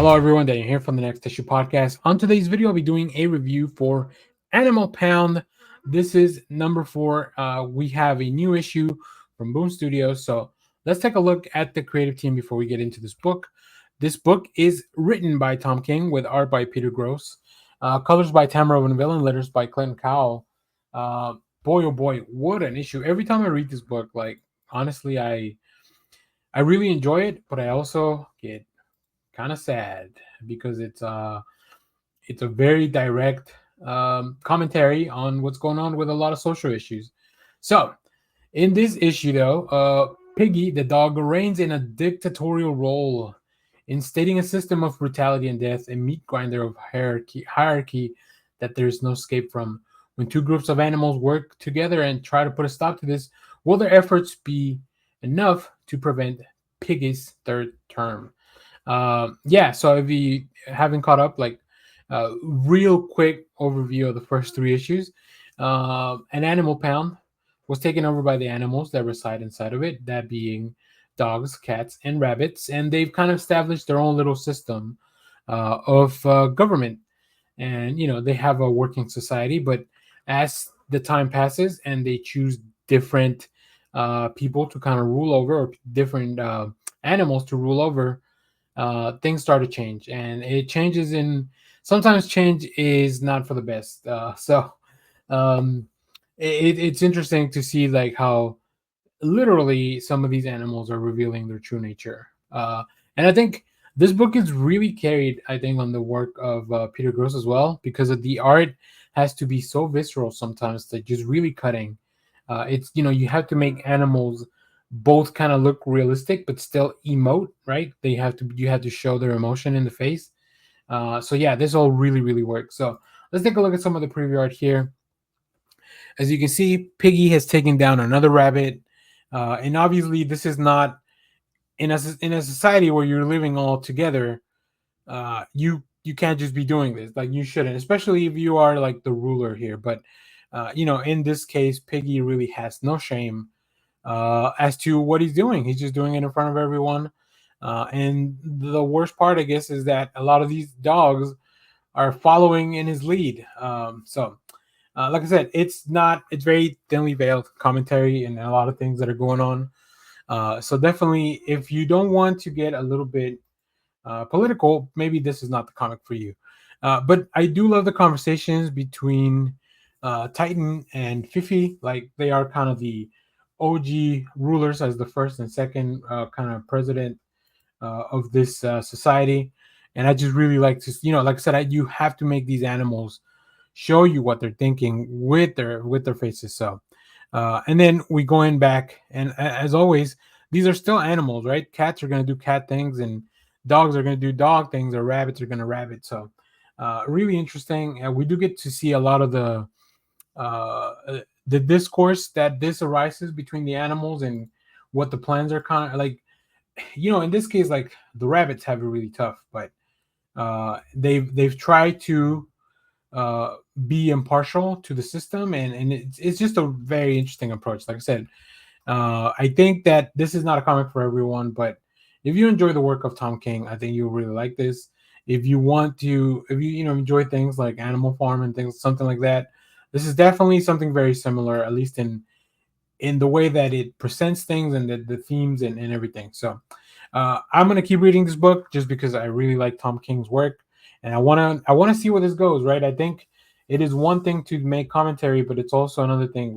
Hello everyone, Daniel here from the Next Issue Podcast. On today's video, I'll be doing a review for Animal Pound. This is number 4. We have a new issue from Boom Studios. So let's take a look at the creative team before we get into this book. This book is written by Tom King with art by Peter Gross, colors by Tamara Winville, and letters by Clinton Cowell. Boy, oh boy, what an issue. Every time I read this book, honestly, I really enjoy it, but I also get kind of sad because it's a very direct commentary on what's going on with a lot of social issues. So in this issue, though, Piggy the dog reigns in a dictatorial role, instating a system of brutality and death, a meat grinder of hierarchy that there's no escape from. When two groups of animals work together and try to put a stop to this, will their efforts be enough to prevent Piggy's third term? So if you haven't caught up, real quick overview of the first 3 issues. An animal pound was taken over by the animals that reside inside of it, that being dogs, cats, and rabbits, and they've kind of established their own little system of government. And they have a working society, but as the time passes and they choose different people to kind of rule over, or different animals to rule over, things start to change, and it changes in sometimes change is not for the best. It's interesting to see how literally some of these animals are revealing their true nature. And I think this book is really carried, I think, on the work of Peter Gross as well, because of the art has to be so visceral sometimes, that just really cutting. It's you have to make animals both kind of look realistic but still emote, right? You have to show their emotion in the face. This all really works. So let's take a look at some of the preview art here. As you can see, Piggy has taken down another rabbit, and obviously this is not in a society where you're living all together. You can't just be doing this. You shouldn't, especially if you are the ruler here. But in this case, Piggy really has no shame as to what he's doing. He's just doing it in front of everyone. And the worst part, I guess, is that a lot of these dogs are following in his lead. Like I said, it's very thinly veiled commentary and a lot of things that are going on. So definitely, if you don't want to get a little bit political, maybe this is not the comic for you. But I do love the conversations between Titan and Fifi. They are kind of the OG rulers as the first and second kind of president of this society. And I just really like to, like I said, you have to make these animals show you what they're thinking with their faces. So, and then we go in back, and as always, these are still animals, right? Cats are going to do cat things, and dogs are going to do dog things, or rabbits are going to rabbit. So, really interesting. We do get to see a lot of the discourse that this arises between the animals and what the plans are kind of like. In this case, the rabbits have it really tough, but they've tried to be impartial to the system, and it's just a very interesting approach. Like I said, I think that this is not a comic for everyone, but if you enjoy the work of Tom King, I think you'll really like this. If you enjoy things like Animal Farm and things, something like that, this is definitely something very similar, at least in the way that it presents things and the themes and everything. So I'm gonna keep reading this book just because I really like Tom King's work, and I wanna see where this goes. Right? I think it is one thing to make commentary, but it's also another thing.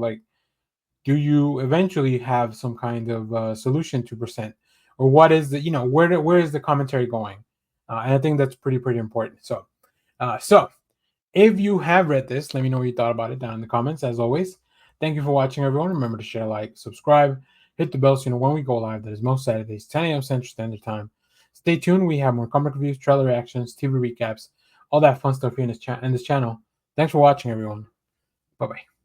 Do you eventually have some kind of solution to present, or what is the where is the commentary going? And I think that's pretty important. So if you have read this, let me know what you thought about it down in the comments. As always, thank you for watching, everyone. Remember to share, like, subscribe, hit the bell so you know when we go live. That is most Saturdays, 10 a.m. Central Standard Time. Stay tuned. We have more comic reviews, trailer reactions, TV recaps, all that fun stuff here in this channel. Thanks for watching, everyone. Bye-bye.